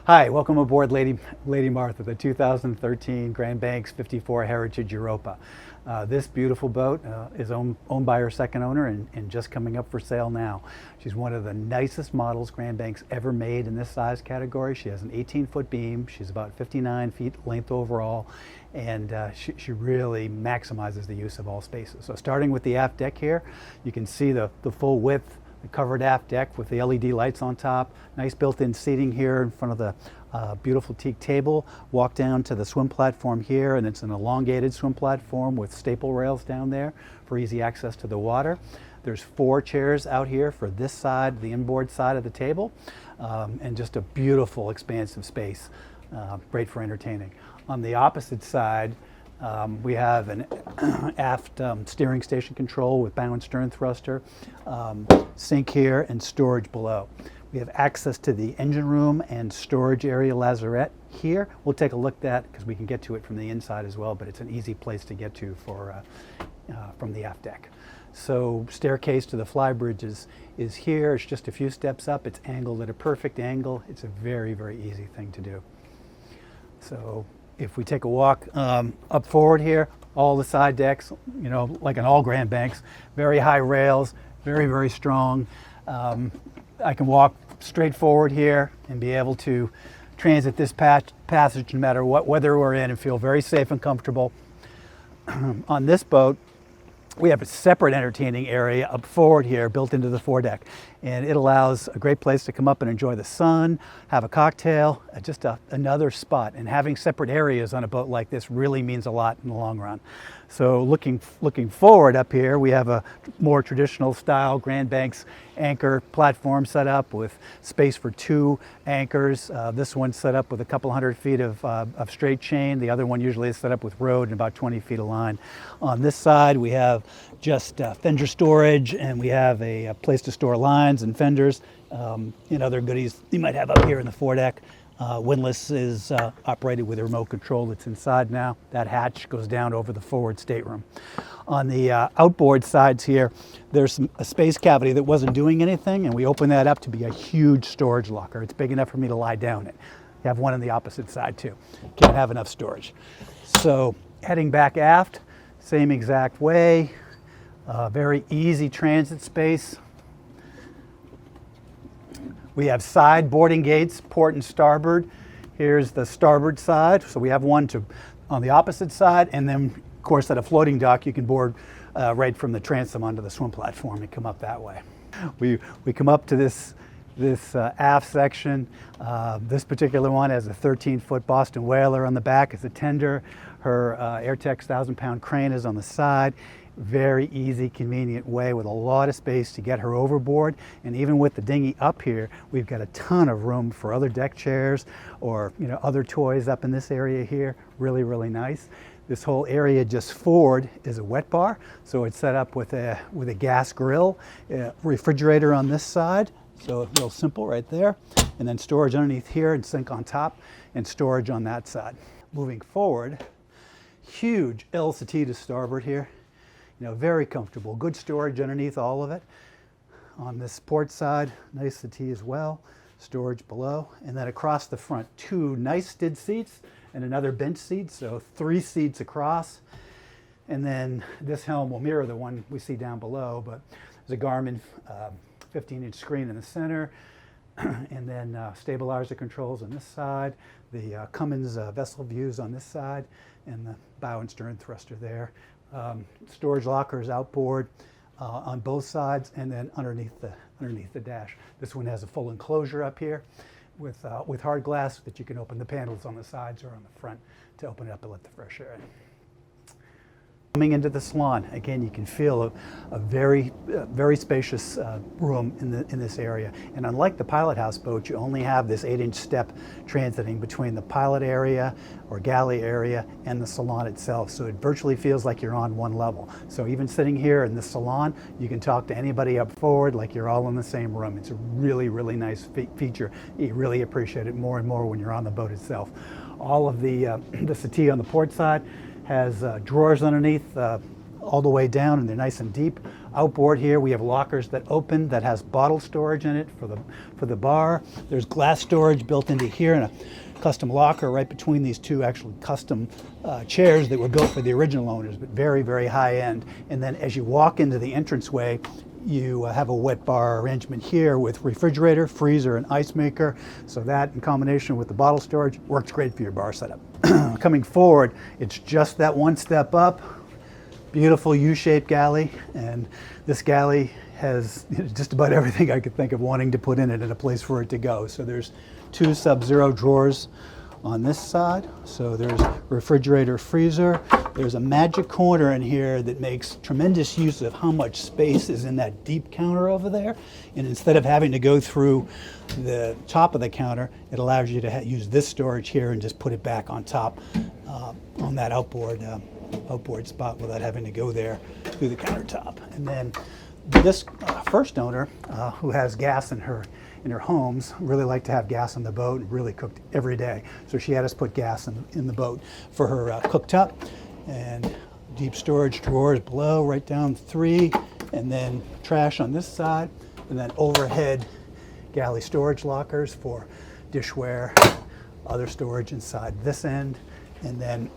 Hi, welcome aboard Lady Martha, the 2013 Grand Banks 54 Heritage Europa. This beautiful boat is owned by her second owner and just coming up for sale now. She's one of the nicest models Grand Banks ever made in this size category. She has an 18-foot beam. She's about 59 feet length overall, and she really maximizes the use of all spaces. So starting with the aft deck here, you can see the full width, the covered aft deck with the LED lights on top. Nice built-in seating here in front of the beautiful teak table. Walk down to the swim platform here, and it's an elongated swim platform with staple rails down there for easy access to the water. There's 4 chairs out here for this side, the inboard side of the table, and just a beautiful expansive space, great for entertaining. On the opposite side, we have an aft steering station control with bow and stern thruster, sink here, and storage below. We have access to the engine room and storage area lazarette here. We'll take a look at that because we can get to it from the inside as well, but it's an easy place to get to from the aft deck. So staircase to the flybridge is here. It's just a few steps up. It's angled at a perfect angle. It's a very, very easy thing to do. So if we take a walk up forward here, all the side decks, you know, like in all Grand Banks, very high rails, very, very strong. I can walk straight forward here and be able to transit this passage no matter what weather we're in and feel very safe and comfortable. On this boat, we have a separate entertaining area up forward here built into the foredeck, and it allows a great place to come up and enjoy the sun, have a cocktail, just another spot. And having separate areas on a boat like this really means a lot in the long run. So looking forward up here, we have a more traditional style Grand Banks anchor platform set up with space for 2 anchors. This one's set up with a couple hundred feet of straight chain. The other one usually is set up with rode and about 20 feet of line. On this side, we have just fender storage, and we have a place to store lines and fenders and other goodies you might have up here in the foredeck. Windlass is operated with a remote control that's inside now. That hatch goes down over the forward stateroom. On the outboard sides here, there's a space cavity that wasn't doing anything, and we open that up to be a huge storage locker. It's big enough for me to lie down in. You have one on the opposite side too. Can't have enough storage. So heading back aft, same exact way. Very easy transit space. We have side boarding gates, port and starboard. Here's the starboard side. So we have one on the opposite side, and then of course at a floating dock you can board right from the transom onto the swim platform and come up that way. We come up to this aft section. This particular one has a 13-foot Boston Whaler on the back as a tender. Her Airtex 1,000-pound crane is on the side. Very easy, convenient way with a lot of space to get her overboard. And even with the dinghy up here, we've got a ton of room for other deck chairs or other toys up in this area here. Really, really nice. This whole area just forward is a wet bar, so it's set up with a gas grill, refrigerator on this side, so real simple right there, and then storage underneath here and sink on top, and storage on that side. Moving forward, huge L settee to starboard here. Very comfortable. Good storage underneath all of it. On this port side, nice settee as well. Storage below. And then across the front, 2 nice stid seats and another bench seat, so 3 seats across. And then this helm will mirror the one we see down below, but there's a Garmin 15-inch screen in the center, and then stabilizer controls on this side, the Cummins vessel views on this side, and the bow and stern thruster there. Storage lockers outboard on both sides, and then underneath the dash. This one has a full enclosure up here with hard glass that you can open the panels on the sides or on the front to open it up and let the fresh air in. Coming into the Salon, again, you can feel a very spacious room in this area. And unlike the pilot house boat, you only have this 8-inch step transiting between the pilot area or galley area and the Salon itself. So it virtually feels like you're on one level. So even sitting here in the Salon, you can talk to anybody up forward like you're all in the same room. It's a really, really nice feature. You really appreciate it more and more when you're on the boat itself. All of the settee on the port side has drawers underneath all the way down, and they're nice and deep. Outboard here, we have lockers that open that has bottle storage in it for the bar. There's glass storage built into here, and a custom locker right between these two actually custom chairs that were built for the original owners, but very, very high end. And then as you walk into the entranceway, you have a wet bar arrangement here with refrigerator, freezer, and ice maker. So that, in combination with the bottle storage, works great for your bar setup. Coming forward, it's just that one step up. Beautiful U-shaped galley, and this galley has just about everything I could think of wanting to put in it and a place for it to go. So there's two sub-zero drawers on this side. So there's refrigerator, freezer. There's a magic corner in here that makes tremendous use of how much space is in that deep counter over there. And instead of having to go through the top of the counter, it allows you to use this storage here and just put it back on top on that outboard spot without having to go there through the countertop. And then this first owner, who has gas in her homes, really liked to have gas on the boat and really cooked every day. So she had us put gas in the boat for her cooktop, and deep storage drawers below, right down 3, and then trash on this side, and then overhead galley storage lockers for dishware, other storage inside this end, and then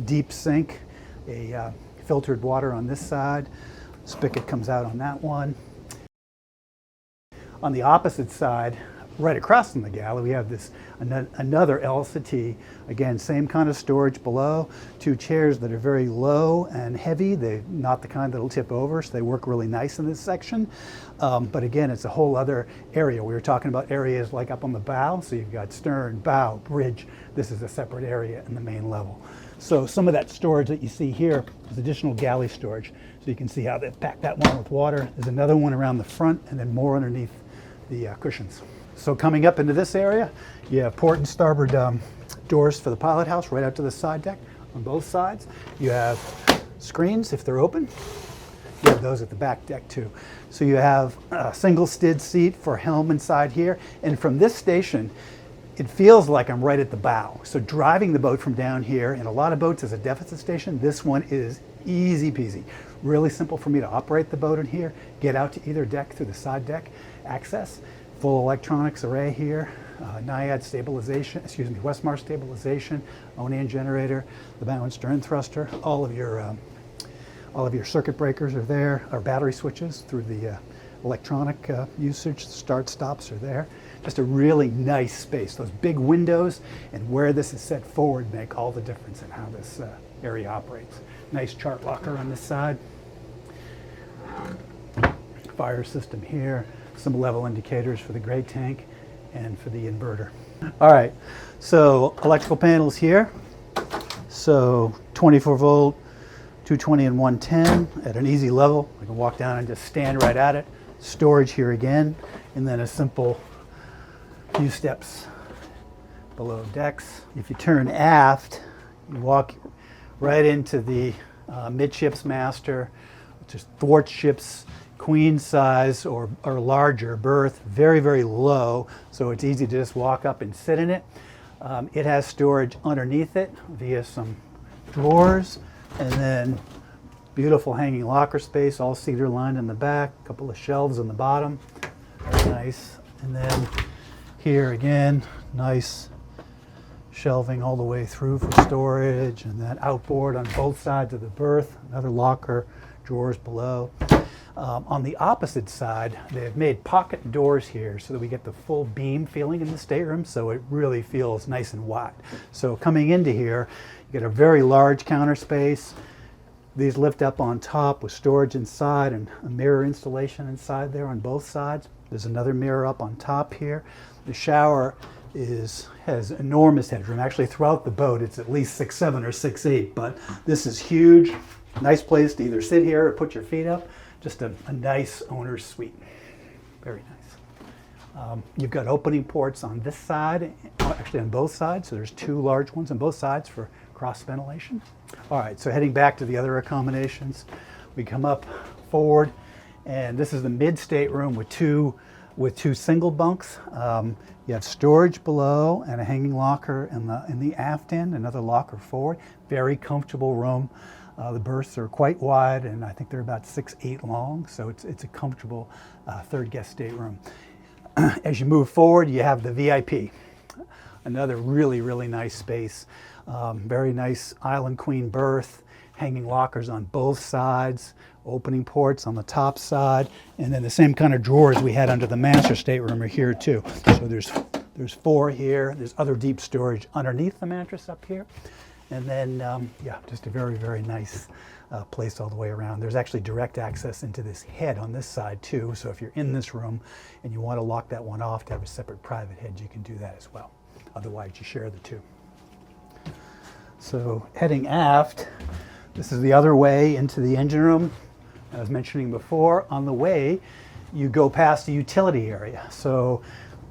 deep sink, a filtered water on this side. Spigot comes out on that one. On the opposite side, right across from the galley, we have this another L settee. Again, same kind of storage below. 2 chairs that are very low and heavy. They're not the kind that'll tip over, so they work really nice in this section. But again, it's a whole other area. We were talking about areas like up on the bow, so you've got stern, bow, bridge. This is a separate area in the main level. So some of that storage that you see here is additional galley storage. So you can see how they packed that one with water. There's another one around the front, and then more underneath the cushions. So coming up into this area, you have port and starboard doors for the pilot house right out to the side deck on both sides. You have screens if they're open. You have those at the back deck too. So you have a single stid seat for helm inside here. And from this station, it feels like I'm right at the bow. So driving the boat from down here, in a lot of boats is a deficit station. This one is easy peasy. Really simple for me to operate the boat in here, get out to either deck through the side deck access. Full electronics array here, Naiad stabilization, Westmar stabilization, Onan generator, the bow and stern thruster. All of your circuit breakers are there, or battery switches through the electronic usage. Start stops are there. Just a really nice space. Those big windows and where this is set forward make all the difference in how this area operates. Nice chart locker on this side. Fire system here. Some level indicators for the gray tank and for the inverter. All right, so electrical panels here. So 24 volt, 220 and 110 at an easy level. I can walk down and just stand right at it. Storage here again, and then a simple few steps below decks. If you turn aft, you walk right into the Midships Master, which is thwartships, queen size or larger berth, very, very low, so it's easy to just walk up and sit in it. It has storage underneath it via some drawers, and then beautiful hanging locker space, all cedar lined in the back, a couple of shelves on the bottom, very nice. And then here again, nice shelving all the way through for storage, and that outboard on both sides of the berth, another locker, drawers below. On the opposite side, they've made pocket doors here so that we get the full beam feeling in the stateroom, so it really feels nice and wide. So coming into here, you get a very large counter space. These lift up on top with storage inside and a mirror installation inside there on both sides. There's another mirror up on top here. The shower has enormous headroom. Actually, throughout the boat, it's at least 6'7" or 6'8", but this is huge. Nice place to either sit here or put your feet up. Just a nice owner's suite. Very nice. You've got opening ports on this side, actually on both sides, so there's 2 large ones on both sides for cross ventilation. All right, so heading back to the other accommodations, we come up forward, and this is the mid stateroom with two single bunks. You have storage below and a hanging locker in the aft end, another locker forward. Very comfortable room. The berths are quite wide, and I think they're about 6'8" long, so it's a comfortable third guest stateroom. As you move forward, you have the VIP, another really nice space. Very nice island queen berth, hanging lockers on both sides, opening ports on the top side, and then the same kind of drawers we had under the master stateroom are here too. So there's 4 here. There's other deep storage underneath the mattress up here. And then, yeah, just a very nice place all the way around. There's actually direct access into this head on this side too. So if you're in this room and you want to lock that one off to have a separate private head, you can do that as well. Otherwise, you share the two. So heading aft, this is the other way into the engine room. I was mentioning before, on the way, you go past the utility area. So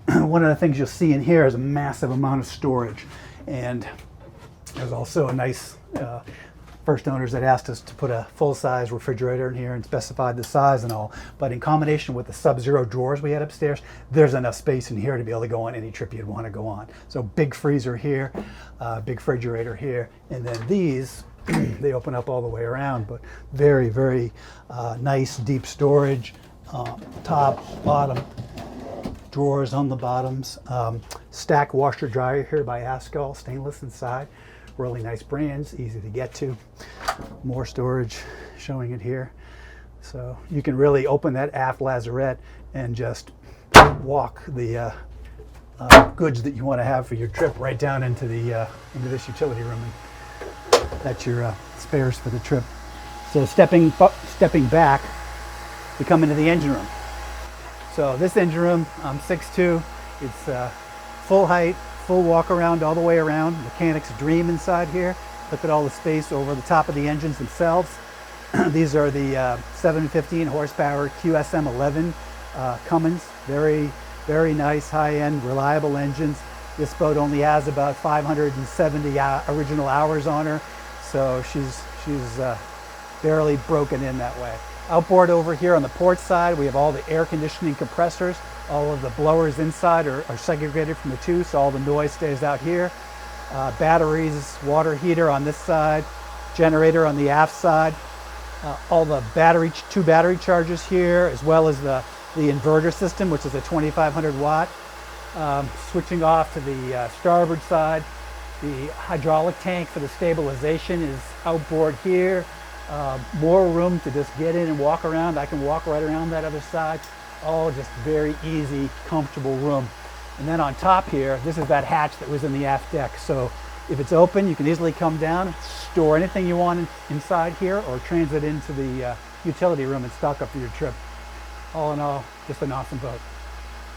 one of the things you'll see in here is a massive amount of storage. And there's also a nice, first owners that asked us to put a full-size refrigerator in here and specified the size and all. But in combination with the sub-zero drawers we had upstairs, there's enough space in here to be able to go on any trip you'd want to go on. So big freezer here, big refrigerator here, and then these, they open up all the way around, but very nice deep storage, top, bottom, drawers on the bottoms, stack washer dryer here by Askell, stainless inside. Really nice brands, easy to get to. More storage showing it here. So you can really open that aft lazarette and just walk the goods that you want to have for your trip right down into this utility room. And that's your spares for the trip. So stepping back, we come into the engine room. So this engine room, I'm 6'2", it's full height, full walk around all the way around. Mechanics dream inside here. Look at all the space over the top of the engines themselves. These are the 715 horsepower QSM 11 Cummins. Very nice, high-end, reliable engines. This boat only has about 570 original hours on her, so she's barely broken in that way. Outboard over here on the port side, we have all the air conditioning compressors. All of the blowers inside are segregated from the two, so all the noise stays out here. Batteries, water heater on this side, generator on the aft side. All the two battery chargers here, as well as the inverter system, which is a 2500 watt. Switching off to the starboard side, the hydraulic tank for the stabilization is outboard here. More room to just get in and walk around. I can walk right around that other side. All just very easy, comfortable room. And then on top here, this is that hatch that was in the aft deck. So if it's open, you can easily come down, store anything you want inside here, or transit into the utility room and stock up for your trip. All in all, just an awesome boat.